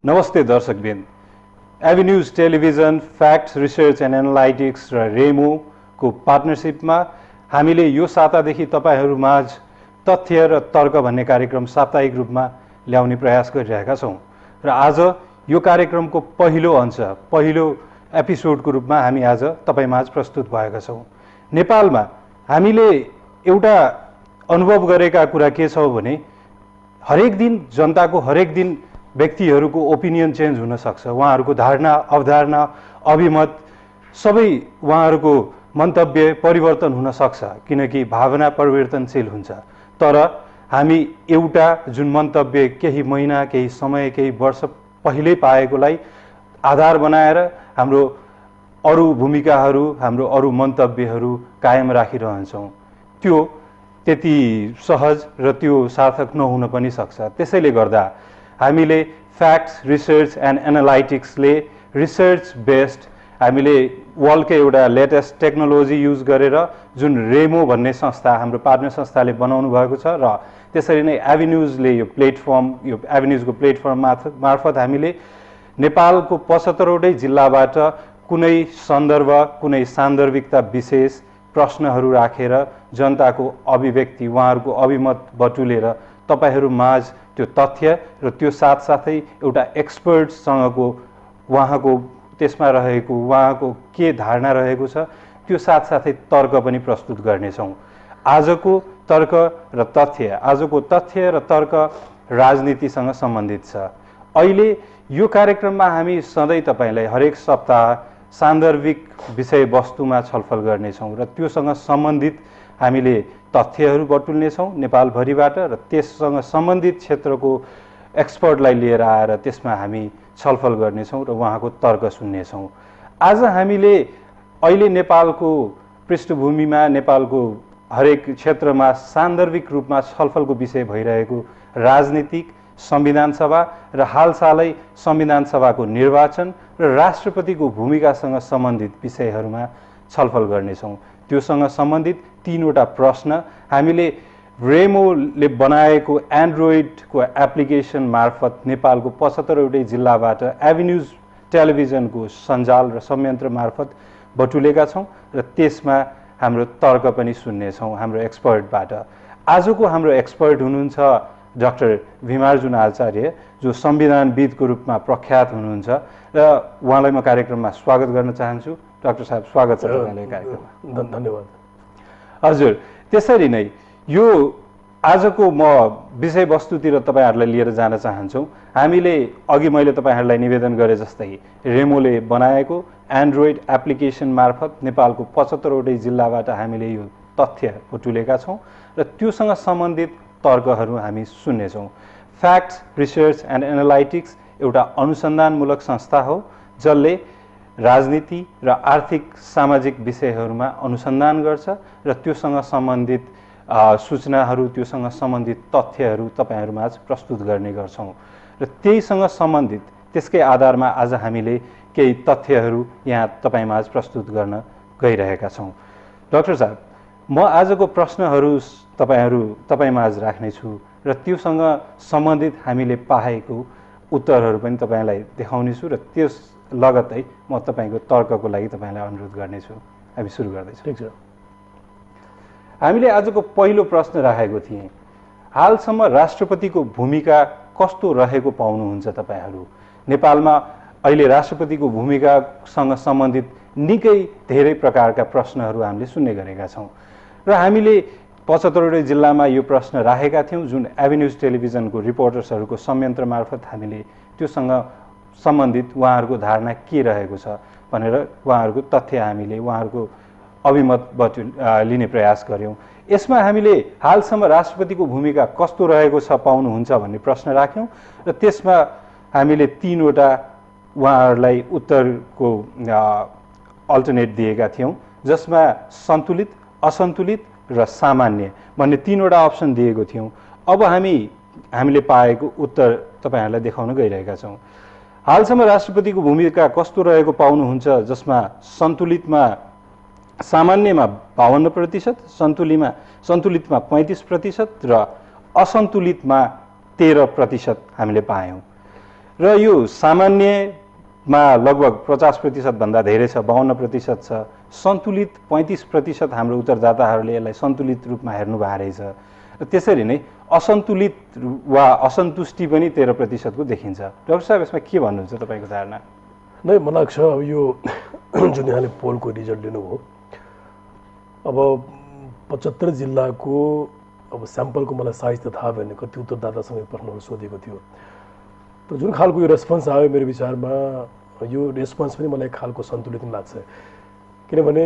नमस्ते दर्शकबिन। Avenues television fact research and analytics र रेमोको पार्टनरसिपमा हामीले यो सातादेखि तपाईहरू माझ तथ्य र तर्क भन्ने कार्यक्रम साप्ताहिक रूपमा ल्याउने प्रयास गरिरहेका छौँ र आज यो कार्यक्रमको पहिलो अंश पहिलो एपिसोडको रूपमा हामी आज तपाईँ माझ प्रस्तुत भएका छौँ। नेपालमा हामीले एउटा अनुभव गरेका कुरा के छ भने हरेक दिन जनताको हरेक दिन व्यक्तिहरूको ओपिनियन चेन्ज हुन सक्छ। उहाँहरूको धारणा अवधारणा अभिमत सबै उहाँहरूको मन्तव्य परिवर्तन हुन सक्छ किनकि भावना परिवर्तनशील हुन्छ। तर हामी एउटा जुन मन्तव्य केही महिना केही समय केही वर्ष पहिले पाएकोलाई आधार बनाएर हाम्रो अरू भूमिकाहरू हाम्रो अरू मन्तव्यहरू कायम राखिरहन्छौँ। त्यो त्यति सहज र त्यो सार्थक नहुन पनि सक्छ। त्यसैले गर्दा हामीले फ्याक्ट्स रिसर्च एन्ड एनालाइटिक्सले रिसर्च बेस्ड हामीले वर्ल्डकै एउटा लेटेस्ट टेक्नोलोजी युज गरेर जुन रेमो भन्ने संस्था हाम्रो पार्टनर संस्थाले बनाउनु भएको छ र त्यसरी नै एभिन्यूजले यो एभिन्यूजको प्लेटफर्म मार्फत हामीले नेपालको 75वटै जिल्लाबाट कुनै सन्दर्भ कुनै सान्दर्भिकता विशेष प्रश्नहरू राखेर जनताको अभिव्यक्ति उहाँहरूको अभिमत बटुलेर तपाईहरू माझ त्यो तथ्य र त्यो साथसाथै एउटा एक्सपर्टसँगको उहाँको त्यसमा रहेको उहाँको के धारणा रहेको छ त्यो साथसाथै तर्क पनि प्रस्तुत गर्नेछौँ। आजको तर्क र तथ्य आजको तथ्य र तर्क राजनीतिसँग सम्बन्धित छ। अहिले यो कार्यक्रममा हामी सधैँ तपाईलाई हरेक सप्ताह सान्दर्भिक विषयवस्तुमा छलफल गर्नेछौँ र त्योसँग सम्बन्धित हामीले तथ्यहरू बटुल्नेछौँ नेपालभरिबाट र त्यससँग सम्बन्धित क्षेत्रको एक्सपर्टलाई लिएर आएर त्यसमा हामी छलफल गर्नेछौँ र उहाँको तर्क सुन्नेछौँ। आज हामीले अहिले नेपालको पृष्ठभूमिमा नेपालको हरेक क्षेत्रमा सान्दर्भिक रूपमा छलफलको विषय भइरहेको राजनीतिक संविधान सभा र हालसालै संविधान सभाको निर्वाचन र राष्ट्रपतिको भूमिकासँग सम्बन्धित विषयहरूमा छलफल गर्नेछौँ। त्योसँग सम्बन्धित 3वटा प्रश्न हामीले रेमोले बनाएको एन्ड्रोइडको एप्लिकेसन मार्फत नेपालको 75वटै जिल्लाबाट एभिन्यूज टेलिभिजनको सञ्जाल र संयन्त्र मार्फत बटुलेका छौँ र त्यसमा हाम्रो तर्क पनि सुन्नेछौँ हाम्रो एक्सपर्टबाट। आजको हाम्रो एक्सपर्ट हुनुहुन्छ डाक्टर भीमार्जुन आचार्य जो संविधानविदको रूपमा प्रख्यात हुनुहुन्छ र उहाँलाई म कार्यक्रममा स्वागत गर्न चाहन्छु। डाक्टर साहब स्वागत छ तपाईँलाई कार्यक्रममा। धन्यवाद। हजुर, त्यसरी नै यो आजको म विषयवस्तुतिर तपाईँहरूलाई लिएर जान चाहन्छौँ। हामीले अघि मैले तपाईँहरूलाई निवेदन गरे जस्तै रेमोले बनाएको एन्ड्रोइड एप्लिकेसन मार्फत नेपालको 75वटै जिल्लाबाट हामीले यो तथ्य बटुलेका छौँ र त्योसँग सम्बन्धित तर्कहरू हामी सुन्नेछौँ। फ्याक्ट्स रिसर्च एन्ड एनालाइटिक्स एउटा अनुसन्धानमूलक संस्था हो जसले राजनीति र आर्थिक सामाजिक विषयहरूमा अनुसन्धान गर्छ र त्योसँग सम्बन्धित सूचनाहरू त्योसँग सम्बन्धित तथ्यहरू तपाईहरूमाझ प्रस्तुत गर्ने गर्छौँ र त्यहीसँग सम्बन्धित त्यसकै आधारमा आज हामीले केही तथ्यहरू यहाँ तपाईमाझ प्रस्तुत गर्न गइरहेका छौँ। डाक्टर साहब, म आजको प्रश्नहरू तपाईमाझ राख्नेछु र त्योसँग सम्बन्धित हामीले पाएको उत्तरहरू पनि तपाईँलाई देखाउनेछु र त्यस लगत्तै म तपाईँको तर्कको लागि तपाईँलाई अनुरोध गर्नेछु। हामी सुरु गर्दैछौँ। ठिक छ। हामीले आजको पहिलो प्रश्न राखेको थिएँ, हालसम्म राष्ट्रपतिको भूमिका कस्तो रहेको पाउनुहुन्छ तपाईँहरू? नेपालमा अहिले राष्ट्रपतिको भूमिकासँग सम्बन्धित निकै धेरै प्रकारका प्रश्नहरू हामीले सुन्ने गरेका छौँ र हामीले 75वटै जिल्लामा यो प्रश्न राखेका थियौँ जुन एभिन्यूज टेलिभिजनको रिपोर्टर्सहरूको संयन्त्र मार्फत हामीले त्योसँग सम्बन्धित उहाँहरूको धारणा के रहेको छ भनेर उहाँहरूको तथ्य हामीले उहाँहरूको अभिमत लिने प्रयास गऱ्यौँ। यसमा हामीले हालसम्म राष्ट्रपतिको भूमिका कस्तो रहेको छ पाउनुहुन्छ भन्ने प्रश्न राख्यौँ र त्यसमा हामीले 3वटा उहाँहरूलाई उत्तरको अल्टरनेट दिएका थियौँ जसमा सन्तुलित असन्तुलित र सामान्य भन्ने 3वटा अप्सन दिएको थियौँ। अब हामीले पाएको उत्तर तपाईँहरूलाई देखाउन गइरहेका छौँ। हालसम्म राष्ट्रपतिको भूमिका कस्तो रहेको पाउनुहुन्छ जसमा सन्तुलितमा सामान्यमा 52%, सन्तुलितमा 35% र असन्तुलितमा 13% हामीले पायौँ। र यो सामान्यमा लगभग 50% भन्दा धेरै छ, 52% छ। सन्तुलित 35% हाम्रो उत्तरदाताहरूले यसलाई सन्तुलित रूपमा हेर्नु भएको रहेछ। त्यसरी नै असन्तुलित वा असन्तुष्टि पनि 13% को देखिन्छ। डाक्टर साहब, यसमा के भन्नुहुन्छ तपाईँको धारणा? नै मलाई लाग्छ यो जुन यहाँले पोलको रिजल्ट लिनुभयो, अब 75 जिल्लाको अब स्याम्पलको मलाई साइज त थाहा भएन, कति उत्तरदातासँग प्रश्नहरू सोधेको थियो, तर जुन खालको यो रेस्पोन्स आयो मेरो विचारमा यो रेस्पोन्स पनि मलाई एक खालको सन्तुलित लाग्छ। किनभने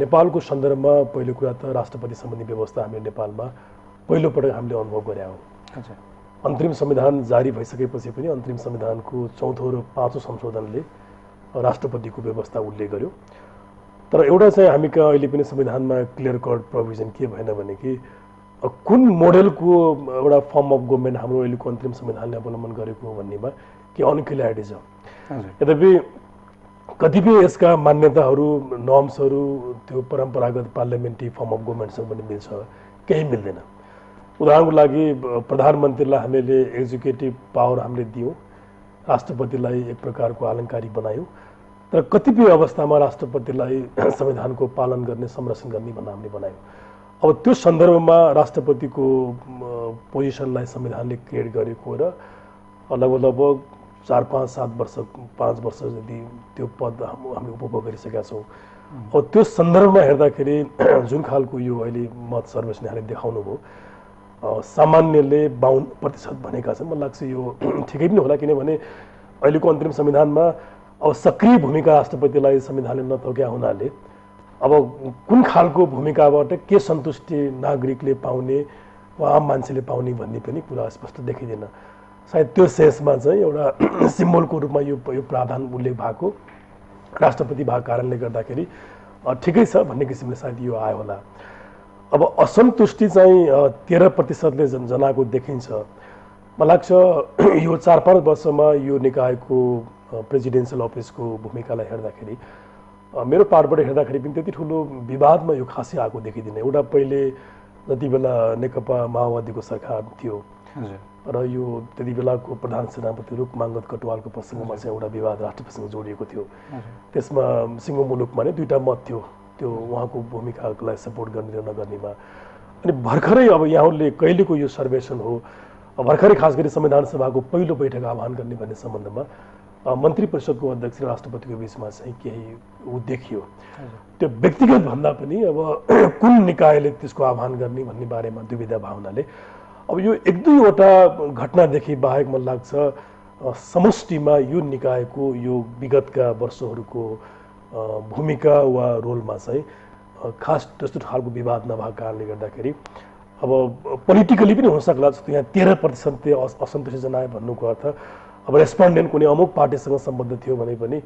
नेपालको सन्दर्भमा पहिलो कुरा त राष्ट्रपति सम्बन्धी व्यवस्था हामीले नेपालमा पहिलोपटक हामीले अनुभव गरे हौँ। अन्तरिम संविधान जारी भइसकेपछि पनि अन्तरिम संविधानको 4औं र 5औं संशोधनले राष्ट्रपतिको व्यवस्था उल्लेख गर्यो। तर एउटा चाहिँ हामी कहाँ अहिले पनि संविधानमा क्लियर कट प्रोभिजन के भएन भने कि कुन मोडेलको एउटा फर्म अफ गभर्मेन्ट हाम्रो अहिलेको अन्तरिम संविधानले अवलम्बन गरेको भन्नेमा के अनक्लियरिटी छ। यद्यपि कतिपय यसका मान्यताहरू, नर्म्सहरू त्यो परम्परागत पार्लियामेन्ट्री फर्म अफ गभर्मेन्टसँग पनि मिल्छ, केही मिल्दैन। उदाहरणको लागि प्रधानमन्त्रीलाई हामीले एक्जिक्युटिभ पावर हामीले दियौँ, राष्ट्रपतिलाई एक प्रकारको आलङ्कारिक बनायौँ, तर कतिपय अवस्थामा राष्ट्रपतिलाई संविधानको पालन गर्ने, संरक्षण गर्ने भनेर हामीले बनायौँ। अब त्यो सन्दर्भमा राष्ट्रपतिको पोजिसनलाई संविधानले क्रिएट गरेको र लगभग 4, 5, 7 वर्ष 5 वर्ष यदि त्यो पद हामीले उपभोग गरिसकेका छौँ। अब त्यो सन्दर्भमा हेर्दाखेरि जुन खालको यो अहिले मत सर्वेक्षण यहाँले देखाउनु भयो, सामान्यले 52% भनेका छन्। मलाई लाग्छ यो ठिकै पनि होला, किनभने अहिलेको अन्तरिम संविधानमा अब सक्रिय भूमिका राष्ट्रपतिलाई संविधानले नतोक्या हुनाले अब कुन खालको भूमिकाबाट के सन्तुष्टि नागरिकले पाउने वा आम मान्छेले पाउने भन्ने पनि कुरा स्पष्ट देखिँदैन। सायद त्यो सेन्समा चाहिँ एउटा सिम्बलको रूपमा यो प्रावधान उल्लेख भएको राष्ट्रपति भएको कारणले गर्दाखेरि ठिकै छ भन्ने किसिमले सायद यो आयो होला। अब असन्तुष्टि चाहिँ 13%ले जनाको देखिन्छ। मलाई लाग्छ यो 4-5 वर्षमा यो निकायको प्रेसिडेन्सियल अफिसको भूमिकालाई हेर्दाखेरि मेरो पार्टबाट हेर्दाखेरि पनि त्यति ठुलो विवादमा यो खासै आएको देखिँदैन। एउटा पहिले जति बेला नेकपा माओवादीको सरकार थियो र यो त्यति बेलाको प्रधान सेनापति रूपमाङ्गत कटुवालको प्रसङ्गमा चाहिँ एउटा विवाद राष्ट्रपतिसँग जोडिएको थियो। त्यसमा सिङ्गो मुलुकमा नै 2टा मत थियो, त्यो उहाँको भूमिकालाई सपोर्ट गर्ने र नगर्नेमा। अनि भर्खरै अब यहाँहरूले कहिलेको यो सर्वेक्षण हो, भर्खरै खास गरी संविधान सभाको पहिलो बैठक आह्वान गर्ने भन्ने सम्बन्धमा मन्त्री परिषदको अध्यक्ष र राष्ट्रपतिको बिचमा चाहिँ केही देखियो। त्यो व्यक्तिगत भन्दा पनि अब कुन निकायले त्यसको आह्वान गर्ने भन्ने बारेमा दुविधा भावनाले अब यो 1-2वटा घटनादेखि बाहेक मलाई लाग्छ समष्टिमा यो निकायको यो विगतका वर्षहरूको भूमिका वा रोलमा चाहिँ खास त्यस्तो खालको विवाद नभएको कारणले गर्दाखेरि अब पोलिटिकली पनि हुनसक्ला। जस्तो यहाँ 13% असन्तुष्टि जनायो भन्नुको अर्थ अब रेस्पोन्डेन्ट कुनै अमुक पार्टीसँग सम्बद्ध थियो भने पनि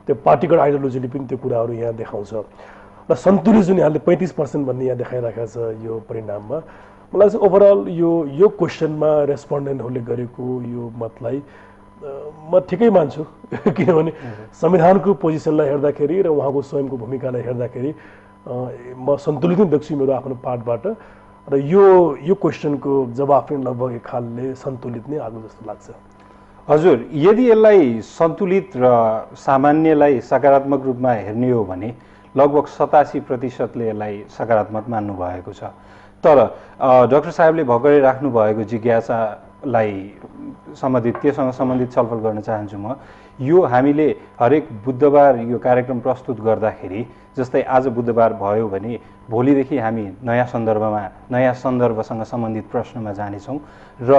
त्यो पार्टीको आइडियोलोजीले पनि त्यो कुराहरू यहाँ देखाउँछ। र सन्तुलित जुन यहाँले 35% भन्ने यहाँ देखाइराखेको छ यो परिणाममा, मलाई लाग्छ ओभरअल यो क्वेसनमा रेस्पोन्डेन्टहरूले गरेको यो मतलाई म ठिकै मान्छु। किनभने संविधानको पोजिसनलाई हेर्दाखेरि र उहाँको स्वयंको भूमिकालाई हेर्दाखेरि म सन्तुलित नै देख्छु मेरो आफ्नो पार्टबाट। र यो क्वेसनको जवाफ पनि लगभग एक खालले सन्तुलित नै आएको जस्तो लाग्छ। हजुर, यदि यसलाई सन्तुलित र सामान्यलाई सकारात्मक रूपमा हेर्ने हो भने लगभग 87%ले यसलाई सकारात्मक मान्नु भएको छ। तर डाक्टर साहेबले भर्खरै राख्नु भएको जिज्ञासालाई त्योसँग सम्बन्धित छलफल गर्न चाहन्छु म। यो हामीले हरेक बुधबार यो कार्यक्रम प्रस्तुत गर्दाखेरि, जस्तै आज बुधबार भयो भने भोलिदेखि हामी नयाँ सन्दर्भसँग सम्बन्धित प्रश्नमा जानेछौँ र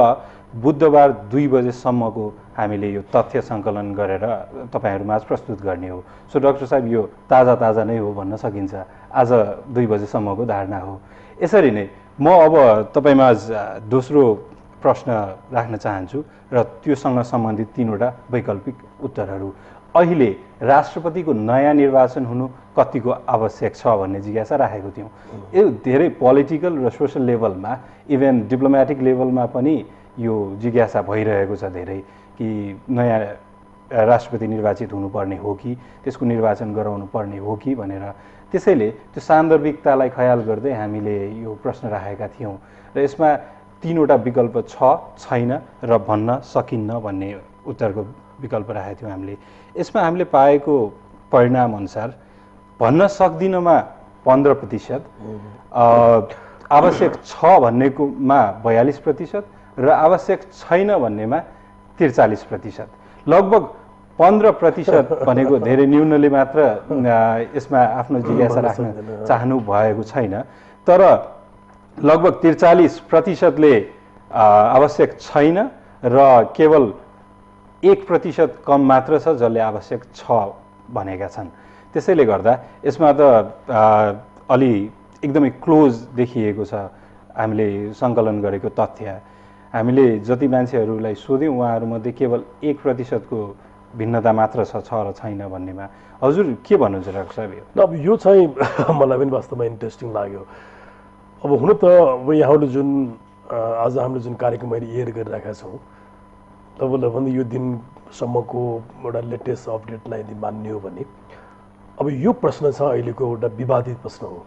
बुधबार 2 बजेसम्मको हामीले यो तथ्य सङ्कलन गरेर तपाईँहरूमाझ प्रस्तुत गर्ने हो। सो डाक्टर साहब, यो ताजा नै हो भन्न सकिन्छ, आज 2 बजेसम्मको धारणा हो। यसरी नै म अब तपाईँमाझ दोस्रो प्रश्न राख्न चाहन्छु र त्योसँग सम्बन्धित 3वटा वैकल्पिक उत्तरहरू। अहिले राष्ट्रपतिको नयाँ निर्वाचन हुनु कतिको आवश्यक छ भन्ने जिज्ञासा राखेको थियौँ। यो धेरै पोलिटिकल र सोसल लेभलमा, इभन डिप्लोमेटिक लेभलमा पनि यो जिज्ञासा भइरहेको छ धेरै, कि नयाँ राष्ट्रपति निर्वाचित हुनुपर्ने हो कि त्यसको निर्वाचन गराउनु पर्ने हो कि भनेर। त्यसैले त्यो सान्दर्भिकतालाई ख्याल गर्दै हामीले यो प्रश्न राखेका थियौँ र यसमा 3वटा विकल्प छ, छैन र भन्न सकिन्न भन्ने उत्तरको विकल्प राखेको थियौँ हामीले। यसमा हामीले पाएको परिणाम अनुसार भन्न सक्दिनँमा 15%, आवश्यक छ भन्नेकोमा 42% र आवश्यक छैन भन्नेमा 43%। लगभग 15% भनेको धेरै न्यूनले मात्र यसमा आफ्नो जिज्ञासा राख्न चाहनु भएको छैन, तर लगभग 43%ले आवश्यक छैन र केवल 1% कम मात्र छ जसले आवश्यक छ भनेका छन्। त्यसैले गर्दा यसमा त अलि एकदमै क्लोज देखिएको छ हामीले सङ्कलन गरेको तथ्य। हामीले जति मान्छेहरूलाई सोध्यौँ उहाँहरूमध्ये केवल 1%को भिन्नता मात्र छ र छैन भन्नेमा। हजुर के भन्नुहुन्छ डाक्टर साहब? अब यो चाहिँ मलाई पनि वास्तवमा इन्ट्रेस्टिङ लाग्यो। अब हुन त अब यहाँहरूले जुन आज हामीले जुन कार्यक्रम अहिले एयर गरिरहेका छौँ, तपाईँलाई भने यो दिनसम्मको एउटा लेटेस्ट अपडेटलाई यदि मान्ने हो भने अब यो प्रश्न छ अहिलेको एउटा विवादित प्रश्न हो।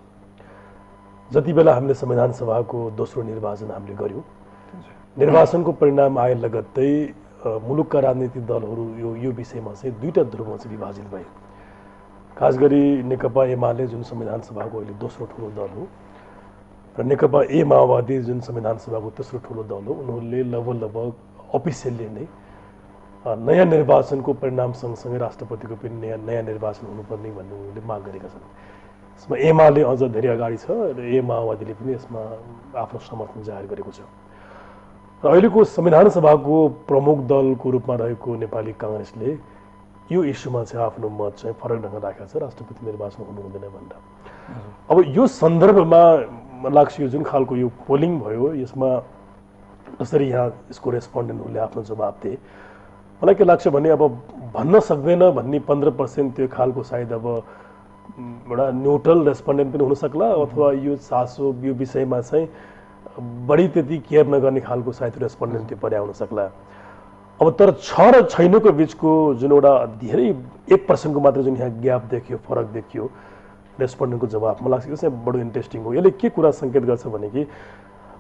जति बेला हामीले संविधान सभाको दोस्रो निर्वाचन हामीले गऱ्यौँ, निर्वाचनको परिणाम आए लगत्तै मुलुकका राजनीतिक दलहरू यो विषयमा चाहिँ दुईटा ध्रुवमा चाहिँ विभाजित भए। खास गरी नेकपा एमाले जुन संविधान सभाको अहिले दोस्रो ठुलो दल हो र नेकपा माओवादी जुन संविधान सभाको तेस्रो ठुलो दल हो, उनीहरूले लगभग अफिसियल्ली नै नयाँ निर्वाचनको परिणाम सँगसँगै राष्ट्रपतिको पनि नयाँ निर्वाचन हुनुपर्ने भन्ने उनीहरूले माग गरेका छन्। यसमा एमाले अझ धेरै अगाडि छ र माओवादीले पनि यसमा आफ्नो समर्थन जाहेर गरेको छ। र अहिलेको संविधान सभाको प्रमुख दलको रूपमा रहेको नेपाली काङ्ग्रेसले यो इस्युमा चाहिँ आफ्नो मत चाहिँ फरक ढङ्ग राखेको छ, राष्ट्रपति निर्वाचन हुनु हुँदैन भनेर। अब यो सन्दर्भमा लाग्छ यो जुन खालको यो पोलिङ भयो, यसमा जसरी यहाँ यसको रेस्पोन्डेन्टहरूले आफ्नो जवाब दिए, मलाई के लाग्छ भने अब भन्न सक्दैन भन्ने 15% त्यो खालको सायद अब एउटा न्युट्रल रेस्पोन्डेन्ट पनि हुनसक्ला, अथवा यो चासो यो विषयमा चाहिँ बढी त्यति केयर नगर्ने खालको सायद रेस्पोन्डेन्ट त्यो पर्या हुनसक्ला। अब तर छ र छैनको बिचको जुन एउटा धेरै 1% को मात्र जुन यहाँ ग्याप देखियो, फरक देखियो रेस्पोन्डेन्टको जवाब, मलाई लाग्छ यो चाहिँ बडो इन्ट्रेस्टिङ हो। यसले के कुरा सङ्केत गर्छ भने कि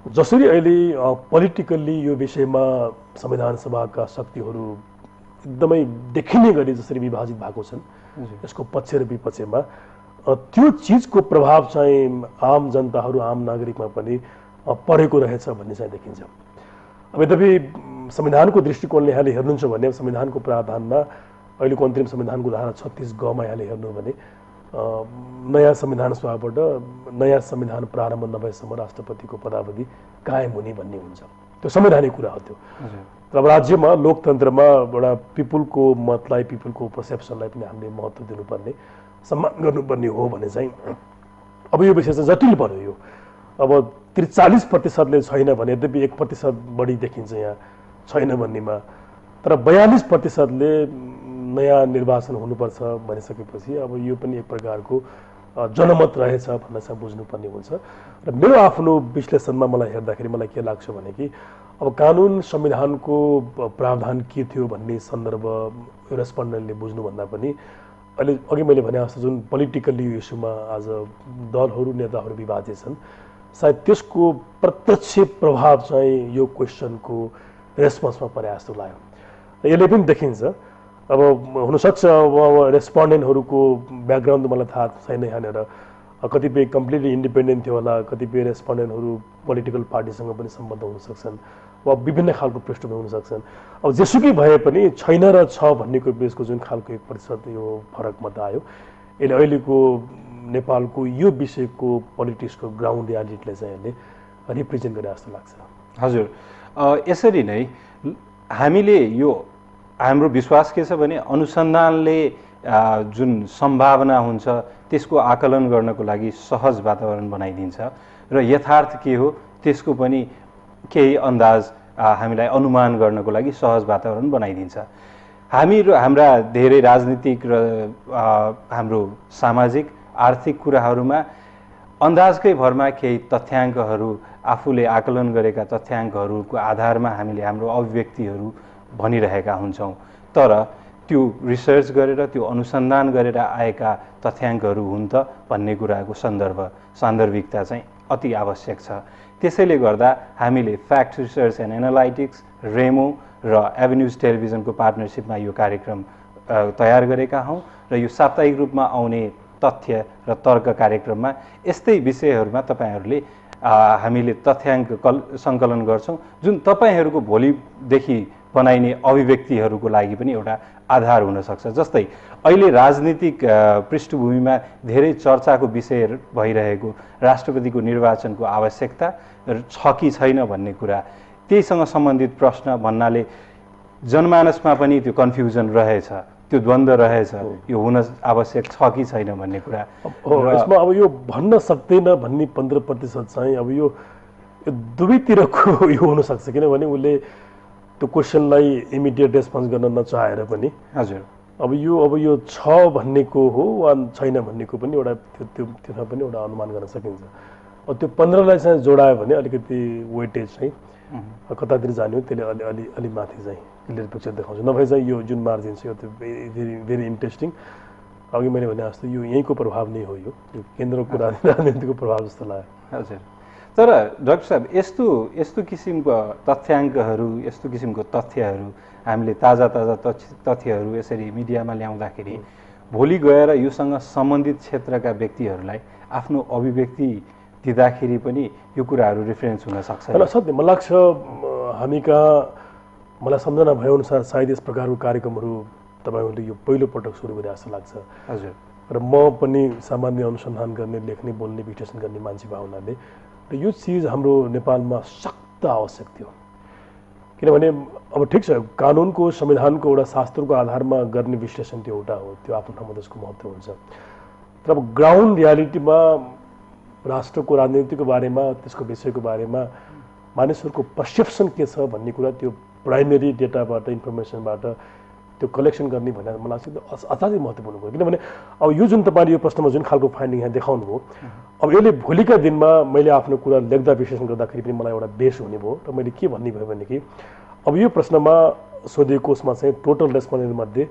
जसरी अहिले पोलिटिकल्ली यो विषयमा संविधान सभाका शक्तिहरू एकदमै देखिने गरी जसरी विभाजित भएको छन्, यसको पक्ष र विपक्षमा त्यो चिजको प्रभाव चाहिँ आम जनताहरू, आम नागरिकमा पनि परेको रहेछ भन्ने चाहिँ देखिन्छ। अब यद्यपि संविधानको दृष्टिकोणले यहाँले हेर्नुहुन्छ भने संविधानको प्रावधानमा अहिलेको अन्तरिम संविधानको धारा 36 ग मा यहाँले हेर्नु भने नयाँ संविधान सभाबाट नयाँ संविधान प्रारम्भ नभएसम्म राष्ट्रपतिको पदावधि कायम हुने भन्ने हुन्छ। त्यो संवैधानिक कुरा हो त्यो। तर अब राज्यमा लोकतन्त्रमा एउटा पिपुलको मतलाई, पिपुलको पर्सेप्सनलाई पनि हामीले महत्त्व दिनुपर्ने, सम्मान गर्नुपर्ने हो भने चाहिँ अब यो विषय चाहिँ जटिल पर्यो। यो अब 43%ले छैन भने, यद्यपि 1% बढी देखिन्छ यहाँ छैन भन्नेमा, तर 42%ले नयाँ निर्वाचन हुनुपर्छ भनिसकेपछि अब यो पनि एक प्रकारको जनमत रहेछ भन्ने चाहिँ बुझ्नुपर्ने हुन्छ। र मेरो आफ्नो विश्लेषणमा मलाई हेर्दाखेरि मलाई के लाग्छ भने कि अब कानुन संविधानको प्रावधान के थियो भन्ने सन्दर्भ रेस्पोन्डेन्टले बुझ्नुभन्दा पनि अहिले अघि मैले भने जस्तो जुन पोलिटिकल्ली यो इस्युमा आज दलहरू, नेताहरू विभाजित छन्, सायद त्यसको प्रत्यक्ष प्रभाव चाहिँ यो क्वेसनको रेस्पोन्समा परे जस्तो लाग्यो। यसले पनि देखिन्छ। अब हुनसक्छ अब रेस्पोन्डेन्टहरूको ब्याकग्राउन्ड मलाई थाहा छैन यहाँनिर, कतिपय कम्प्लिटली इन्डिपेन्डेन्ट थियो होला, कतिपय रेस्पोन्डेन्टहरू पोलिटिकल पार्टीसँग पनि सम्बन्ध हुन सक्छन्, वा विभिन्न खालको पृष्ठभूमि हुन सक्छन्। अब जेसुकै भए पनि छैन र छ भन्नेको बिचको जुन खालको 1% यो फरक मत आयो, यसले अहिलेको नेपालको यो विषयको पोलिटिक्सको ग्राउन्ड रियालिटीलाई चाहिँ यसले रिप्रेजेन्ट गरे जस्तो लाग्छ। हजुर, यसरी नै हामीले यो हाम्रो विश्वास के छ भने अनुसन्धानले जुन सम्भावना हुन्छ त्यसको आकलन गर्नको लागि सहज वातावरण बनाइदिन्छ र यथार्थ के हो त्यसको पनि केही अन्दाज हामीलाई अनुमान गर्नको लागि सहज वातावरण बनाइदिन्छ। हाम्रा धेरै राजनीतिक र हाम्रो सामाजिक आर्थिक कुराहरूमा अन्दाजकै भरमा केही तथ्याङ्कहरू, आफूले आकलन गरेका तथ्याङ्कहरूको आधारमा हामीले हाम्रो अभिव्यक्तिहरू भनिरहेका हुन्छौँ। तर त्यो रिसर्च गरेर, त्यो अनुसन्धान गरेर आएका तथ्याङ्कहरू हुन् त भन्ने कुराको सान्दर्भिकता चाहिँ अति आवश्यक छ। त्यसैले गर्दा हामीले फ्याक्ट रिसर्च एन्ड एनालाइटिक्स, रेमो र एभेन्यूज टेलिभिजनको पार्टनरसिपमा यो कार्यक्रम तयार गरेका हौँ र यो साप्ताहिक रूपमा आउने तथ्य र तर्क कार्यक्रममा यस्तै विषयहरूमा तपाईहरूले हामीले तथ्याङ्क सङ्कलन गर्छौँ जुन तपाईँहरूको भोलिदेखि बनाइने अभिव्यक्तिहरूको लागि पनि एउटा आधार हुनसक्छ। जस्तै अहिले राजनीतिक पृष्ठभूमिमा धेरै चर्चाको विषय भइरहेको राष्ट्रपतिको निर्वाचनको आवश्यकता छ कि छैन भन्ने कुरा, त्यहीसँग सम्बन्धित प्रश्न भन्नाले जनमानसमा पनि त्यो कन्फ्युजन रहेछ, त्यो द्वन्द्व रहेछ, यो हुन आवश्यक छ कि छैन भन्ने कुरा। यसमा अब यो भन्न सक्दैन भन्ने 15% चाहिँ अब यो दुवैतिरको यो हुनसक्छ, किनभने उसले त्यो क्वेसनलाई इमिडिएट रेस्पोन्स गर्न नचाहेर पनि हजुर अब यो छ भन्नेको हो वा छैन भन्नेको पनि एउटा त्यसमा पनि एउटा अनुमान गर्न सकिन्छ। अब त्यो 15लाई चाहिँ जोडायो भने अलिकति वेटेज चाहिँ कतातिर जाने हो त्यसले अलि माथि चाहिँ क्लियर पिक्चर देखाउँछ। नभए चाहिँ यो जुन मार्जिन छ यो त भेरी इन्ट्रेस्टिङ। अघि मैले भने जस्तो यो यहीँको प्रभाव नै हो, यो केन्द्रको राजनीतिको प्रभाव जस्तो लाग्यो। हजुर, तर डाक्टर साहब यस्तो किसिमको तथ्याङ्कहरू, यस्तो किसिमको तथ्यहरू हामीले ताजा तथ्यहरू यसरी मिडियामा ल्याउँदाखेरि भोलि गएर योसँग सम्बन्धित क्षेत्रका व्यक्तिहरूलाई आफ्नो अभिव्यक्ति दिँदाखेरि पनि यो कुराहरू रिफरेन्स हुन सक्छ। होइन, सत्य मलाई लाग्छ हामी कहाँ मलाई सम्झना भएअनुसार सायद यस प्रकारको कार्यक्रमहरू तपाईँहरूले यो पहिलोपटक सुरु गरे जस्तो लाग्छ। हजुर, र म पनि सामान्य अनुसन्धान गर्ने, लेख्ने, बोल्ने, विश्लेषण गर्ने मान्छे भएको हुनाले र यो चिज हाम्रो नेपालमा सख्त आवश्यक थियो। किनभने अब ठिक छ, कानुनको, संविधानको एउटा शास्त्रको आधारमा गर्ने विश्लेषण त्यो एउटा हो, त्यो आफ्नो ठाउँमा त्यसको महत्त्व हुन्छ। तर अब ग्राउन्ड रियालिटीमा राष्ट्रको राजनीतिको बारेमा, त्यसको विषयको बारेमा मानिसहरूको पर्सेप्सन के छ भन्ने कुरा त्यो प्राइमेरी डेटाबाट, इन्फर्मेसनबाट त्यो कलेक्सन गर्ने भन्ने मलाई लाग्छ असाध्यै महत्त्वपूर्ण भयो। किनभने अब यो जुन तपाईँले यो प्रश्नमा जुन खालको फाइन्डिङ यहाँ देखाउनु भयो, अब यसले भोलिका दिनमा मैले आफ्नो कुरा लेख्दा विश्लेषण गर्दाखेरि पनि मलाई एउटा बेस हुने भयो। र मैले के भन्ने भयो भनेदेखि अब यो प्रश्नमा सोधिएको उसमा चाहिँ टोटल रेस्पोन्डेन्टमध्ये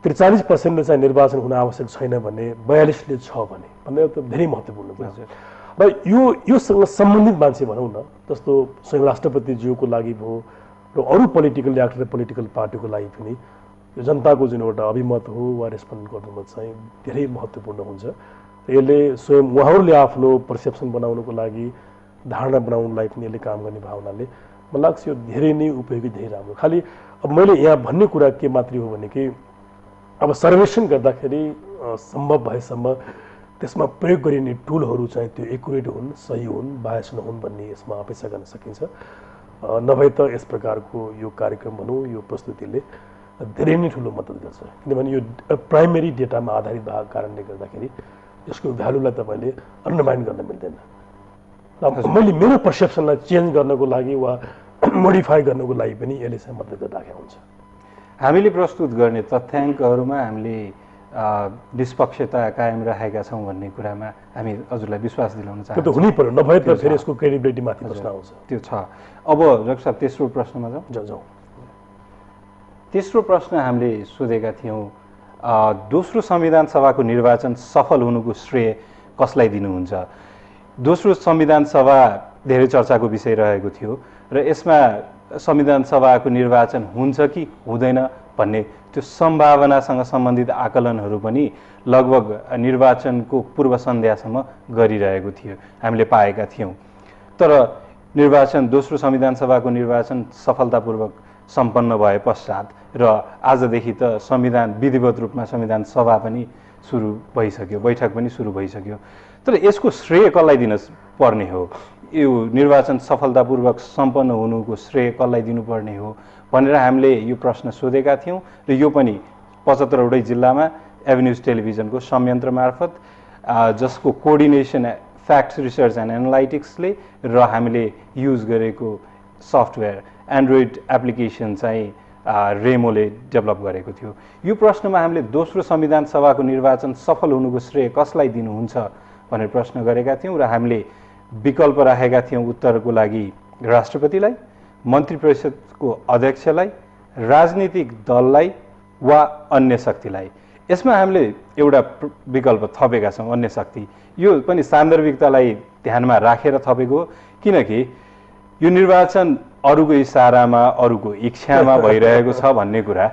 43%ले चाहिँ निर्वाचन हुन आवश्यक छैन भने 42ले छ भन्ने त धेरै महत्त्वपूर्ण कुरा छ। र योसँग सम्बन्धित मान्छे भनौँ न, जस्तो स्वयं राष्ट्रपतिज्यूको लागि भयो र अरू पोलिटिकल एक्टर र पोलिटिकल पार्टीको लागि पनि यो जनताको जुन एउटा अभिमत हो वा रेस्पोन्ड गर्नुमा चाहिँ धेरै महत्त्वपूर्ण हुन्छ। यसले स्वयं उहाँहरूले आफ्नो पर्सेप्सन बनाउनुको लागि, धारणा बनाउनलाई पनि यसले काम गर्ने भावनाले मलाई लाग्छ यो धेरै नै उपयोगी, धेरै राम्रो। खालि अब मैले यहाँ भन्ने कुरा के मात्रै हो भने कि अब सर्वेक्षण गर्दाखेरि सम्भव भएसम्म त्यसमा प्रयोग गरिने टुलहरू चाहिँ त्यो एकुरेट हुन्, सही हुन्, बायस नहुन् भन्ने यसमा अपेक्षा गर्न सकिन्छ। नभए त यस प्रकारको यो कार्यक्रम भनौँ, यो प्रस्तुतिले धेरै नै ठुलो मद्दत गर्छ। किनभने यो प्राइमेरी डेटामा आधारित भएको कारणले गर्दाखेरि यसको भ्यालुलाई तपाईँले अन्डरमाइन गर्न मिल्दैन। मैले मेरो पर्सेप्सनलाई चेन्ज गर्नको लागि वा मोडिफाई गर्नको लागि पनि यसले चाहिँ मद्दत गरिराखेको हुन्छ। हामीले प्रस्तुत गर्ने तथ्याङ्कहरूमा हामीले निष्पक्षता कायम राखेका छौँ भन्ने कुरामा हामी हजुरलाई विश्वास दिलाउन चाहन्छौँ। त्यो त हुनै पर्यो, नभए त फेरि यसको क्रेडिबिलिटी माथि प्रश्न आउँछ। त्यो छ। अब डाक्टर साहब तेस्रो प्रश्नमा जाउँ। तेस्रो प्रश्न हामीले सोधेका थियौँ, दोस्रो संविधान सभाको निर्वाचन सफल हुनुको श्रेय कसलाई दिनुहुन्छ? दोस्रो संविधान सभा धेरै चर्चाको विषय रहेको थियो र यसमा संविधान सभाको निर्वाचन हुन्छ कि हुँदैन भन्ने त्यो सम्भावनासँग सम्बन्धित आकलनहरू पनि लगभग निर्वाचनको पूर्व सन्ध्यासम्म गरिरहेको थियो, हामीले पाएका थियौँ। तर दोस्रो संविधान सभाको निर्वाचन सफलतापूर्वक सम्पन्न भए पश्चात र आजदेखि त विधिवत रूपमा संविधान सभा पनि सुरु भइसक्यो, बैठक पनि सुरु भइसक्यो। तर यसको श्रेय कसलाई दिन पर्ने हो? यो निर्वाचन सफलतापूर्वक सम्पन्न हुनुको श्रेय कसलाई दिनुपर्ने हो भनेर हामीले यो प्रश्न सोधेका थियौँ र यो पनि 75वटै जिल्लामा एभेन्यूज टेलिभिजनको संयन्त्र मार्फत जसको कोअर्डिनेसन फ्याक्ट्स रिसर्च एन्ड एनालाइटिक्सले र हामीले युज गरेको सफ्टवेयर एन्ड्रोइड एप्लिकेसन चाहिँ रेमोले डेभलप गरेको थियो। यो प्रश्नमा हामीले दोस्रो संविधान सभाको निर्वाचन सफल हुनुको श्रेय कसलाई दिनुहुन्छ भनेर प्रश्न गरेका थियौँ र हामीले विकल्प राखेका थियौँ उत्तरको लागि राष्ट्रपतिलाई, मन्त्री परिषदको अध्यक्षलाई, राजनीतिक दललाई वा अन्य शक्तिलाई। यसमा हामीले एउटा विकल्प थपेका छौँ, अन्य शक्ति। यो पनि सान्दर्भिकतालाई ध्यानमा राखेर थपेको हो, किनकि यो निर्वाचन अरूको इसारामा अरूको इच्छामा भइरहेको छ भन्ने कुरा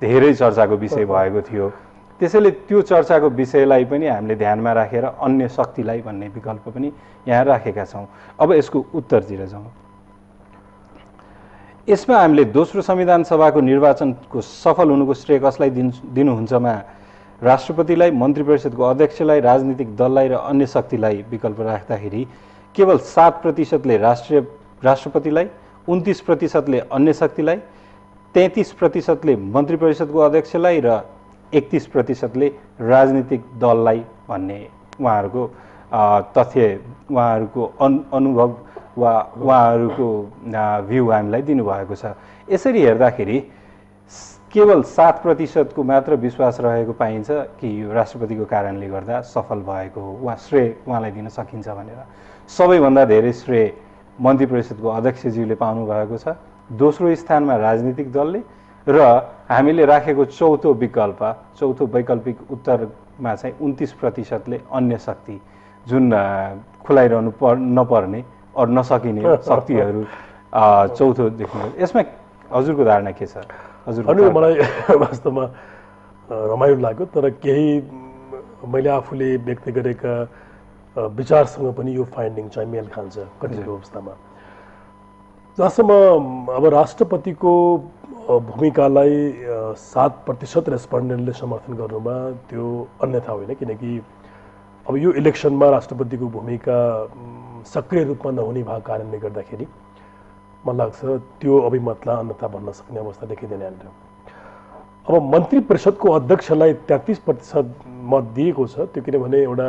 धेरै चर्चाको विषय भएको थियो। त्यसैले त्यो चर्चाको विषयलाई पनि हामीले ध्यानमा राखेर अन्य शक्तिलाई भन्ने विकल्प पनि यहाँ राखेका छौँ। अब यसको उत्तरतिर जाउँ। यसमा हामीले दोस्रो संविधान सभाको निर्वाचनको सफल हुनुको श्रेय कसलाई दिनुहुन्छमा राष्ट्रपतिलाई, मन्त्री परिषदको अध्यक्षलाई, राजनीतिक दललाई र अन्य शक्तिलाई विकल्प राख्दाखेरि केवल 7%ले राष्ट्रपतिलाई, 29%ले अन्य शक्तिलाई, 33%ले मन्त्री परिषदको अध्यक्षलाई र 31%ले राजनीतिक दललाई भन्ने उहाँहरूको तथ्य, उहाँहरूको अनुभव वा उहाँहरूको भ्यू हामीलाई दिनुभएको छ। यसरी हेर्दाखेरि केवल 7%को मात्र विश्वास रहेको पाइन्छ कि यो राष्ट्रपतिको कारणले गर्दा सफल भएको हो, उहाँ श्रेय उहाँलाई दिन सकिन्छ भनेर। सबैभन्दा धेरै श्रेय मन्त्री परिषदको अध्यक्षज्यूले पाउनु भएको छ, दोस्रो स्थानमा राजनीतिक दलले, र हामीले राखेको चौथो वैकल्पिक उत्तरमा चाहिँ 29%ले अन्य शक्ति, जुन खुलाइरहनु नपर्ने और नसकिने शक्तिहरू चौथो देखिन्छ। यसमा हजुरको धारणा के छ? हजुर, मलाई वास्तवमा रमाइलो लाग्यो, तर केही मैले आफूले व्यक्त गरेका विचारसँग पनि यो फाइन्डिङ चाहिँ मेल खान्छ कतिको अवस्थामा। जहाँसम्म अब राष्ट्रपतिको भूमिकालाई 7% रेस्पोन्डेन्टले समर्थन गर्नुमा त्यो अन्यथा होइन, किनकि अब यो इलेक्सनमा राष्ट्रपतिको भूमिका सक्रिय रूपमा नहुने भएको कारणले गर्दाखेरि मलाई लाग्छ त्यो अभिमतलाई अन्यथा भन्न सक्ने अवस्था देखिँदैन यहाँनिर। अब मन्त्री परिषदको अध्यक्षलाई 33% मत दिएको छ, त्यो किनभने एउटा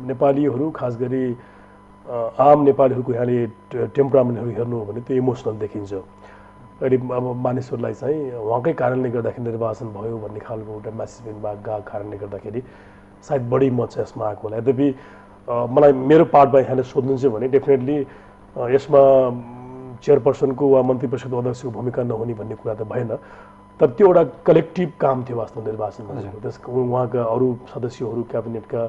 नेपालीहरू, खास गरी आम नेपालीहरूको यहाँले टेम्परामेन्टहरू हेर्नु हो भने त्यो इमोसनल देखिन्छ। अहिले अब मानिसहरूलाई चाहिँ उहाँकै कारणले गर्दाखेरि निर्वाचन भयो भन्ने खालको एउटा म्यासेज गएको कारणले गर्दाखेरि सायद बढी मत चाहिँ यसमा आएको होला। यद्यपि मलाई मेरो पार्टमा यहाँले सोध्नुहुन्छ भने डेफिनेटली यसमा चेयरपर्सनको वा मन्त्री परिषदको अध्यक्षको भूमिका नहुने भन्ने कुरा त भएन, तर त्यो एउटा कलेक्टिभ काम थियो वास्तव निर्वाचनमा। त्यसको उहाँका अरू सदस्यहरू, क्याबिनेटका,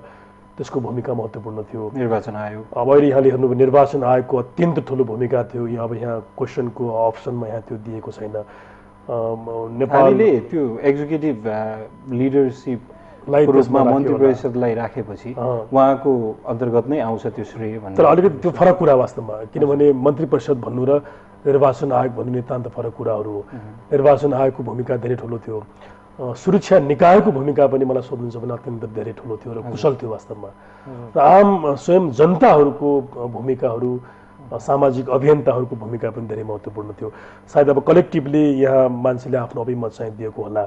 त्यसको भूमिका महत्त्वपूर्ण थियो। निर्वाचन आयोग, अब अहिले यहाँले हेर्नु निर्वाचन आयोगको अत्यन्त ठुलो भूमिका थियो। अब यहाँ क्वेसनको अप्सनमा यहाँ त्यो दिएको छैन। नेपालले त्यो एक्जिक्युटिभ लिडरसिप रूपमा मन्त्री परिषदलाई राखेपछि उहाँको अन्तर्गत नै आउँछ त्यो श्रेय भन्ने। तर अलिकति त्यो फरक कुरा वास्तवमा, किनभने मन्त्री परिषद भन्नु र निर्वाचन आयोग भन्नु नितान्त फरक कुराहरू हो। निर्वाचन आयोगको भूमिका धेरै ठुलो थियो, सुरक्षा निकायको भूमिका पनि मलाई सोध्नुहुन्छ भने अत्यन्त धेरै ठुलो थियो र कुशल थियो वास्तवमा। र आम स्वयं जनताहरूको भूमिकाहरू, सामाजिक अभियन्ताहरूको भूमिका पनि धेरै महत्त्वपूर्ण थियो। सायद अब कलेक्टिभली यहाँ मान्छेले आफ्नो अभिमत चाहिँ दिएको होला।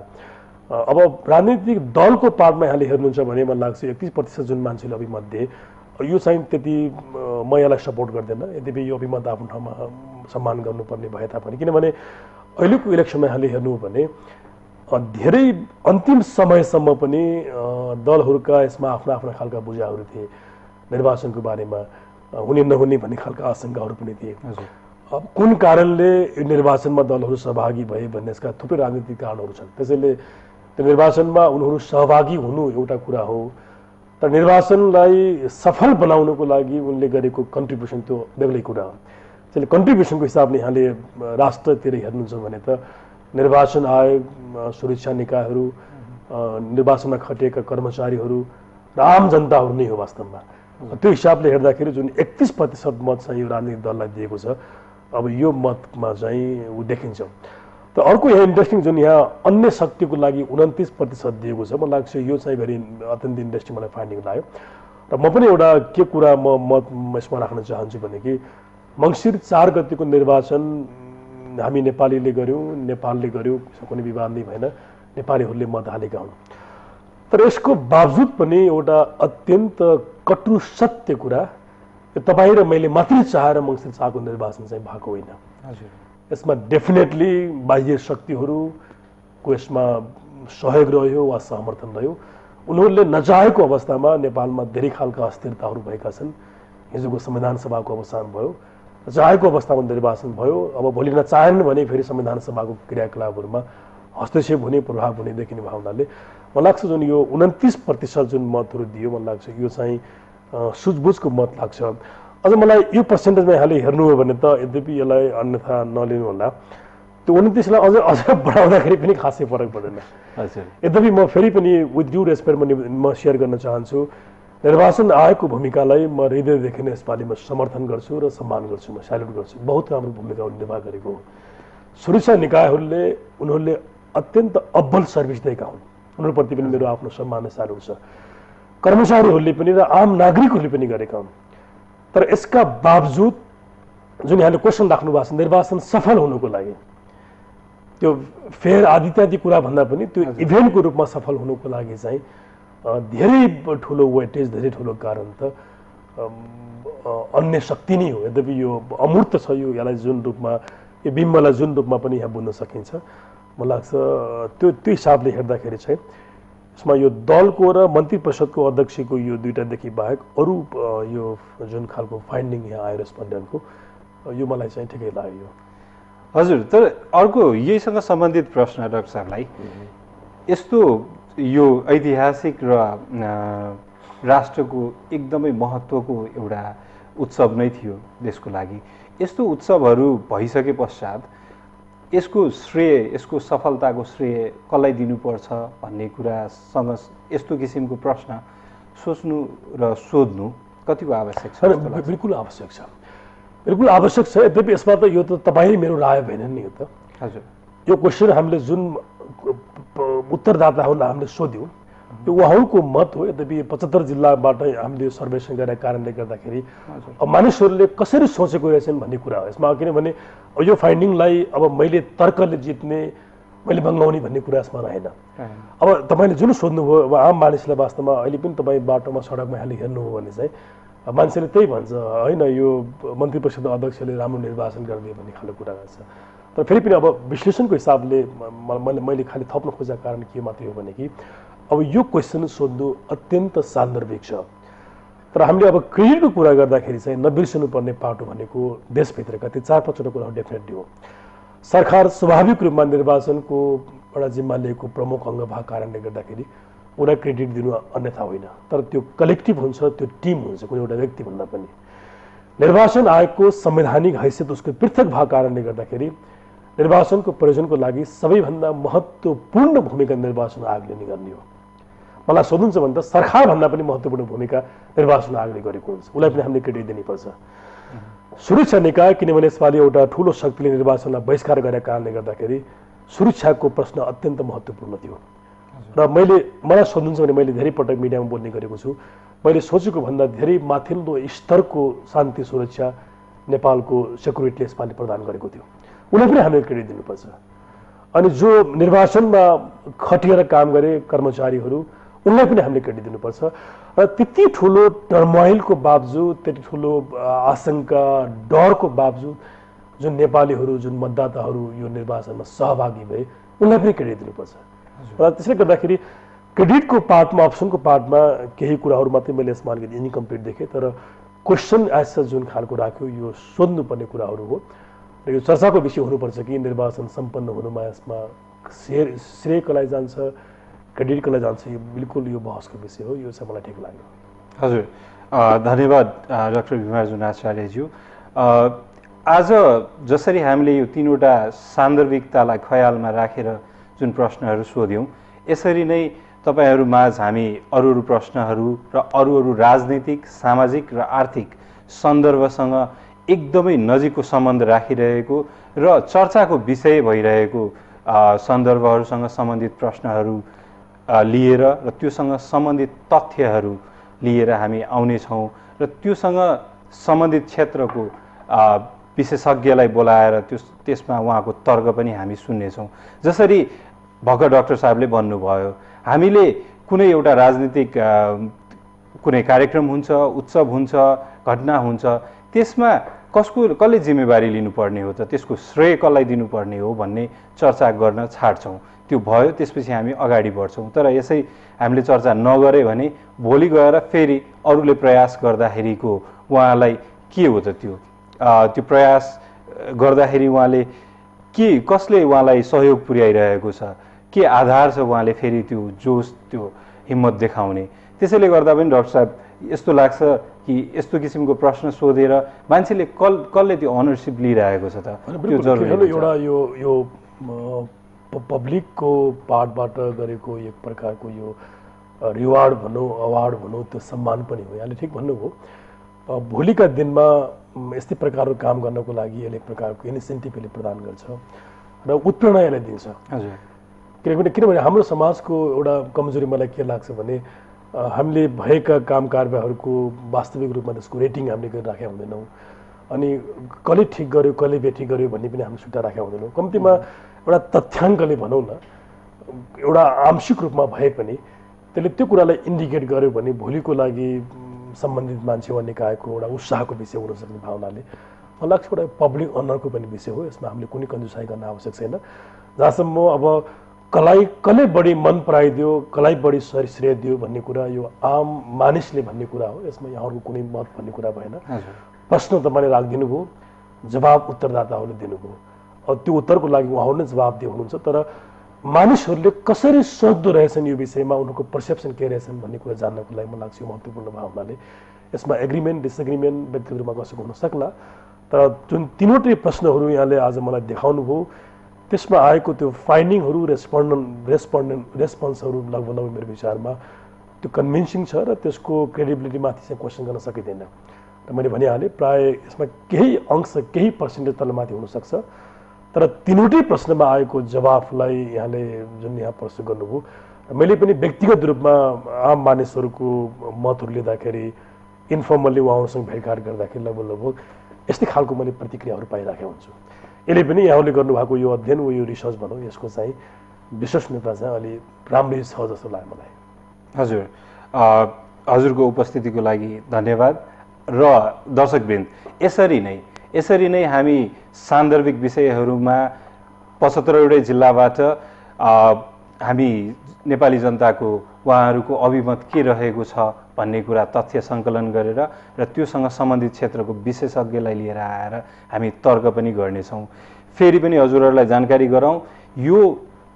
अब राजनीतिक दलको पार्टमा यहाँले हेर्नुहुन्छ भने मलाई लाग्छ 31% जुन मान्छेले अभिमत दिए, यो चाहिँ त्यति म यसलाई सपोर्ट गर्दैन। यद्यपि यो अभिमत आफ्नो ठाउँमा सम्मान गर्नुपर्ने भए तापनि, किनभने अहिलेको इलेक्सनमा यहाँले हेर्नु हो भने धेरै अन्तिम समयसम्म पनि दलहरूका यसमा आफ्ना आफ्ना खालका बुझाहरू थिए। निर्वाचनको बारेमा हुने नहुने भन्ने खालका आशंकाहरू पनि थिए। अब कुन कारणले यो निर्वाचनमा दलहरू सहभागी भए भन्ने यसका थुप्रै राजनीतिक कारणहरू छन्। त्यसैले त्यो निर्वाचनमा उनीहरू सहभागी हुनु एउटा कुरा हो, तर निर्वाचनलाई सफल बनाउनको लागि उनले गरेको कन्ट्रिब्युसन त्यो बेग्लै कुरा हो। त्यसैले कन्ट्रिब्युसनको हिसाबले यहाँले राष्ट्रतिर हेर्नुहुन्छ भने त निर्वाचन आयोग, सुरक्षा निकायहरू, निर्वाचनमा खटिएका कर्मचारीहरू र आम जनताहरू नै हो वास्तवमा। त्यो हिसाबले हेर्दाखेरि जुन 31% मत चाहिँ यो राजनीतिक दललाई दिएको छ, अब यो मतमा चाहिँ ऊ देखिन्छ। तर अर्को यहाँ इन्ट्रेस्टिङ जुन यहाँ अन्य शक्तिको लागि 29% दिएको छ, मलाई लाग्छ यो चाहिँ भेरी अत्यन्त इन्ट्रेस्टिङ मलाई फाइन्डिङ लाग्यो। र म पनि एउटा के कुरा म यसमा राख्न चाहन्छु भने कि मङ्सिर 4 गतिको निर्वाचन हामी नेपालीले गऱ्यौँ, नेपालले गर्यो, कुनै विवाद नै भएन, नेपालीहरूले मत हालेका हुन्। तर यसको बावजुद पनि एउटा अत्यन्त कटु सत्य कुरा, तपाईँ र मैले मात्रै चाहेर मङ्सिर 4 को निर्वाचन चाहिँ भएको होइन। यसमा डेफिनेटली बाह्य शक्तिहरूको यसमा सहयोग रह्यो वा समर्थन रह्यो। उनीहरूले नचाहेको अवस्थामा नेपालमा धेरै खालका अस्थिरताहरू भएका छन्। हिजोको संविधान सभाको अवसान भयो, चाहेको अवस्थामा निर्वाचन भयो। अब भोलि नचाहेन भने फेरि संविधान सभाको क्रियाकलापहरूमा हस्तक्षेप हुने, प्रभाव हुने देखिने भावनाले मलाई लाग्छ जुन यो 29% जुन मतहरू दियो, मलाई लाग्छ यो चाहिँ सुझबुझको मत लाग्छ। अझ मलाई यो पर्सेन्टेजमा यहाँले हेर्नुभयो भने त यद्यपि यसलाई अन्यथा नलिनु होला, त्यो 29लाई अझ अझ बढाउँदाखेरि पनि खासै फरक पर्दैन। हजुर, यद्यपि म फेरि पनि विथ ड्यू रेस्पेक्ट म सेयर गर्न चाहन्छु, निर्वाचन आयोगको भूमिकालाई म हृदयदेखि नै यसपालि म समर्थन गर्छु र सम्मान गर्छु, म स्याल्युट गर्छु। बहुत राम्रो भूमिका निर्वाह गरेको हो। सुरक्षा निकायहरूले उनीहरूले अत्यन्त अब्बल सर्भिस दिएका हुन्, उनीहरूप्रति पनि मेरो आफ्नो सम्मान र स्याल्युट छ। कर्मचारीहरूले पनि र आम नागरिकहरूले पनि गरेका हुन्। तर यसका बावजुद जुन यहाँले क्वेसन राख्नु भएको छ, निर्वाचन सफल हुनुको लागि त्यो फेयर आदि इत्यादि कुरा भन्दा पनि त्यो इभेन्टको रूपमा सफल हुनुको लागि चाहिँ धेरै ठुलो वेटेज, धेरै ठुलो कारण त अन्य शक्ति नै हो। यद्यपि यो अमूर्त छ, यो यसलाई जुन रूपमा, यो बिम्बलाई जुन रूपमा पनि यहाँ बुझ्न सकिन्छ, मलाई लाग्छ त्यो हिसाबले हेर्दाखेरि चाहिँ यसमा यो दलको र मन्त्री परिषदको अध्यक्षको यो दुईटादेखि बाहेक अरू यो जुन खालको फाइन्डिङ यहाँ आयो रेस्पोन्डेन्टको, यो मलाई चाहिँ ठिकै लाग्यो। हजुर, तर अर्को यहीसँग सम्बन्धित प्रश्न डाक्टर साहबलाई, यस्तो यो ऐतिहासिक र राष्ट्रको एकदमै महत्त्वको एउटा उत्सव नै थियो देशको लागि। यस्तो उत्सवहरू भइसके पश्चात यसको श्रेय, यसको सफलताको श्रेय कसलाई दिनुपर्छ भन्ने कुरासँग यस्तो किसिमको प्रश्न सोच्नु र सोध्नु कतिको आवश्यक छ? बिल्कुल आवश्यक छ, बिल्कुल आवश्यक छ। यद्यपि यसमा त यो त तपाईँ मेरो राय भएन नि यो त। हजुर, यो क्वेसन हामीले जुन उत्तरदाताहरूलाई हामीले सोध्यौँ यो उहाँहरूको मत हो। यद्यपि 75 जिल्लाबाट हामीले यो सर्वेक्षण गरेका कारणले गर्दाखेरि मानिसहरूले कसरी सोचेको रहेछन् भन्ने कुरा हो यसमा। किनभने यो फाइन्डिङलाई अब मैले तर्कले जित्ने, मैले भङ्गाउने भन्ने कुरा यसमा रहेन। अब तपाईँले जुन सोध्नुभयो, अब आम मानिसलाई वास्तवमा अहिले पनि तपाईँ बाटोमा सडकमा यहाँले हेर्नुभयो भने चाहिँ मान्छेले त्यही भन्छ, होइन यो मन्त्री परिषद अध्यक्षले राम्रो निर्वाचन गरिदियो भन्ने खालको कुरा गर्छ। तर फेरि पनि अब विश्लेषणको हिसाबले मैले खालि थप्न खोजेको कारण के मात्रै हो भने कि अब यो क्वेसन सोध्नु अत्यन्त सान्दर्भिक छ। तर हामीले अब क्रेडिटको कुरा गर्दाखेरि चाहिँ नबिर्सनुपर्ने पाटो भनेको देशभित्रका त्यो 4-5 कुराहरू डेफिनेटली हो। सरकार स्वाभाविक रूपमा निर्वाचनको एउटा जिम्मा लिएको प्रमुख अङ्ग भएको कारणले गर्दाखेरि उसलाई क्रेडिट दिनु अन्यथा होइन, तर त्यो कलेक्टिभ हुन्छ, त्यो टिम हुन्छ, कुनै एउटा व्यक्ति भन्दा पनि। निर्वाचन आयोगको संवैधानिक हैसियत उसको पृथक भएको कारणले गर्दाखेरि निर्वाचनको प्रयोजनको लागि सबैभन्दा महत्त्वपूर्ण भूमिका निर्वाचन आयोगले नै गर्ने हो। मलाई सोध्नुहुन्छ भने त सरकारभन्दा पनि महत्त्वपूर्ण भूमिका निर्वाचन आयोगले गरेको हुन्छ, उसलाई पनि हामीले क्रेडिट दिनुपर्छ। सुरक्षा निकाय, किनभने यसपालि एउटा ठुलो शक्तिले निर्वाचनलाई बहिष्कार गरेका कारणले गर्दाखेरि सुरक्षाको प्रश्न अत्यन्त महत्त्वपूर्ण थियो। र मलाई सोध्नुहुन्छ भने मैले धेरै पटक मिडियामा बोल्ने गरेको छु, मैले सोचेको भन्दा धेरै माथिल्लो स्तरको शान्ति सुरक्षा नेपालको सेक्युरिटीले यसपालि प्रदान गरेको थियो, उसलाई पनि हामीले क्रेडिट दिनुपर्छ। अनि जो निर्वाचनमा खटिएर काम गरे कर्मचारीहरू, उनलाई पनि हामीले क्रेडिट दिनुपर्छ। र त्यति ठुलो टर्मोइलको बावजुद, त्यति ठुलो आशंका डरको बावजुद जुन नेपालीहरू, जुन मतदाताहरू यो निर्वाचनमा सहभागी भए, उनलाई पनि क्रेडिट दिनुपर्छ। र त्यसले गर्दाखेरि क्रेडिटको पार्टमा, अप्सनको पार्टमा केही कुराहरू मात्रै मैले यसमा अलिकति इन्कम्प्लिट देखेँ। तर क्वेसन एज जुन खालको राख्यो यो सोध्नुपर्ने कुराहरू हो र यो चर्चाको विषय हुनुपर्छ कि निर्वाचन सम्पन्न हुनुमा यसमा श्रेय कसलाई जान्छ, क्रेडिट कसलाई जान्छ, यो बिल्कुल यो बहसको विषय हो। यो चाहिँ मलाई ठिक लाग्यो। हजुर, धन्यवाद डाक्टर भीमार्जुन आचार्यज्यू। आज जसरी हामीले यो 3वटा सान्दर्भिकतालाई ख्यालमा राखेर जुन प्रश्नहरू सोध्यौँ, यसरी नै तपाईँहरू माझ हामी अरू प्रश्नहरू र अरू राजनीतिक, सामाजिक र आर्थिक सन्दर्भसँग एकदमै नजिकको सम्बन्ध राखिरहेको र चर्चाको विषय भइरहेको सन्दर्भहरूसँग सम्बन्धित प्रश्नहरू लिएर र त्योसँग सम्बन्धित तथ्यहरू लिएर हामी आउनेछौँ र त्योसँग सम्बन्धित क्षेत्रको विशेषज्ञलाई बोलाएर त्यसमा उहाँको तर्क पनि हामी सुन्नेछौँ। जसरी भर्खर डाक्टर साहबले भन्नुभयो, हामीले कुनै एउटा राजनीतिक कुनै कार्यक्रम हुन्छ, उत्सव हुन्छ, घटना हुन्छ, त्यसमा कसले जिम्मेवारी लिनुपर्ने हो त, त्यसको श्रेय कसलाई दिनुपर्ने हो भन्ने चर्चा गर्न छाड्छौँ। त्यो भयो, त्यसपछि हामी अगाडि बढ्छौँ। तर यसै हामीले चर्चा नगरे भने भोलि गएर फेरि अरूले प्रयास गर्दाखेरिको उहाँलाई के हो त, त्यो प्रयास गर्दाखेरि उहाँले कसले उहाँलाई सहयोग पुर्याइरहेको छ, के आधार छ उहाँले फेरि त्यो जोस, त्यो हिम्मत देखाउने। त्यसैले गर्दा पनि डाक्टर साहब यस्तो लाग्छ कि यस्तो किसिमको प्रश्न सोधेर मान्छेले कसले त्यो अनरसिप लिइरहेको छ त त्यो जरुरी हुन्छ। एउटा यो पब्लिकको पार्टबाट गरेको एक प्रकारको यो रिवार्ड भनौँ अवार्ड भनौँ त्यो सम्मान पनि हो। यहाँले ठिक भन्नुभयो, भोलिका दिनमा यस्तै प्रकारको काम गर्नको लागि यसले एक प्रकारको इन्सेन्टिभ यसले प्रदान गर्छ र उत्प्रेरणा यसले दिन्छ। हजुर, किनभने हाम्रो समाजको एउटा कमजोरी मलाई के लाग्छ भने हामीले भएका काम कारबाहीहरूको वास्तविक रूपमा त्यसको रेटिङ हामीले गरिराखेका हुँदैनौँ, अनि कसले ठिक गर्यो कसले बेठिक गर्यो भन्ने पनि हामीले छुट्टा राखेका हुँदैनौँ। कम्तीमा एउटा तथ्याङ्कले भनौँ न एउटा आंशिक रूपमा भए पनि त्यसले त्यो कुरालाई इन्डिकेट गर्यो भने भोलिको लागि सम्बन्धित मान्छे वा निकायको एउटा उत्साहको विषय हुनसक्ने भावनाले मलाई लाग्छ एउटा पब्लिक अनरको पनि विषय हो। यसमा हामीले कुनै कन्जुसाइ गर्न आवश्यक छैन। जहाँसम्म अब कसले बढी मन पराइदियो कसलाई बढी श्रेय दियो भन्ने कुरा यो आम मानिसले भन्ने कुरा हो। यसमा यहाँहरूको कुनै मत भन्ने कुरा भएन। प्रश्न तपाईँले राखिदिनु भयो, जवाब उत्तरदाताहरूले दिनुभयो, अब त्यो उत्तरको लागि उहाँहरू नै जवाब दिए हुनुहुन्छ। तर मानिसहरूले कसरी सोच्दो रहेछन् यो विषयमा, उनीहरूको पर्सेप्सन के रहेछन् भन्ने कुरा जान्नको लागि मलाई लाग्छ यो महत्त्वपूर्ण भावनाले। यसमा एग्रिमेन्ट डिसएग्रिमेन्ट व्यक्तिगत रूपमा कसैको हुन सक्ला, तर जुन तीनवटै प्रश्नहरू यहाँले आज मलाई देखाउनु भयो त्यसमा आएको त्यो फाइन्डिङहरू रेस्पोन्सहरू लगभग मेरो विचारमा त्यो कन्भिन्सिङ छ र त्यसको क्रेडिबिलिटीमाथि चाहिँ क्वेसन गर्न सकिँदैन। र मैले भनिहालेँ प्राय यसमा केही अंश केही पर्सेन्टेज तलमाथि हुनसक्छ, तर तीनवटै प्रश्नमा आएको जवाफलाई यहाँले जुन यहाँ प्रश्न गर्नुभयो मैले पनि व्यक्तिगत रूपमा आम मानिसहरूको मतहरू लिँदाखेरि इन्फर्मल्ली उहाँहरूसँग भेटघाट गर्दाखेरि लगभग यस्तै खालको मैले प्रतिक्रियाहरू पाइराखेको हुन्छु। यसले पनि यहाँहरूले गर्नुभएको यो अध्ययन वा यो रिसर्च भनौँ यसको चाहिँ विश्वसनीयता चाहिँ अलि राम्रै छ जस्तो लाग्यो मलाई। हजुर, हजुरको उपस्थितिको लागि धन्यवाद। र दर्शकवृन्द, यसरी नै हामी सान्दर्भिक विषयहरूमा 75वटै जिल्लाबाट हामी नेपाली जनताको उहाँहरूको अभिमत के रहेको छ भन्ने कुरा तथ्य सङ्कलन गरेर र त्योसँग सम्बन्धित क्षेत्रको विशेषज्ञलाई लिएर आएर हामी तर्क पनि गर्नेछौँ। फेरि पनि हजुरहरूलाई जानकारी गरौँ, यो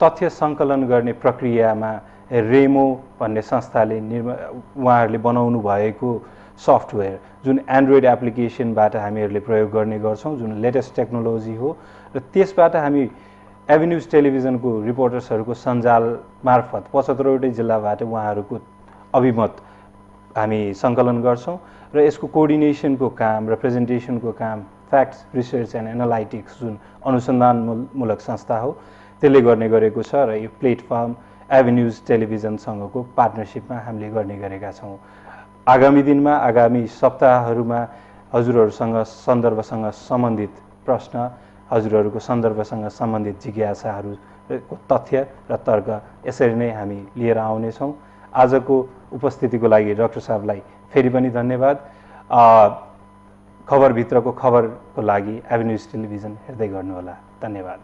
तथ्य सङ्कलन गर्ने प्रक्रियामा रेमो भन्ने संस्थाले उहाँहरूले बनाउनु भएको सफ्टवेयर जुन एन्ड्रोइड एप्लिकेसनबाट हामीहरूले प्रयोग गर्ने गर्छौँ, जुन लेटेस्ट टेक्नोलोजी हो, र त्यसबाट हामी एभिन्युज टेलिभिजनको रिपोर्टर्सहरूको सञ्जाल मार्फत 75वटै जिल्लाबाट उहाँहरूको अभिमत हामी सङ्कलन गर्छौँ र यसको कोअर्डिनेसनको काम र प्रेजेन्टेसनको काम फ्याक्ट्स रिसर्च एन्ड एनालाइटिक्स जुन अनुसन्धानमूलक संस्था हो त्यसले गर्ने गरेको छ र यो प्लेटफर्म एभिन्युज टेलिभिजनसँगको पार्टनरसिपमा हामीले गर्ने गरेका छौँ। आगामी दिनमा आगामी सप्ताहहरूमा हजुरहरूसँग सन्दर्भसँग सम्बन्धित प्रश्न, हजुरहरूको सन्दर्भसँग सम्बन्धित जिज्ञासाहरूको तथ्य र तर्क यसरी नै हामी लिएर आउनेछौँ। आजको उपस्थितिको लागि डाक्टर साहबलाई फेरि पनि धन्यवाद। खबरभित्रको खबरको लागि एभिन्युज टेलिभिजन हेर्दै गर्नुहोला। धन्यवाद।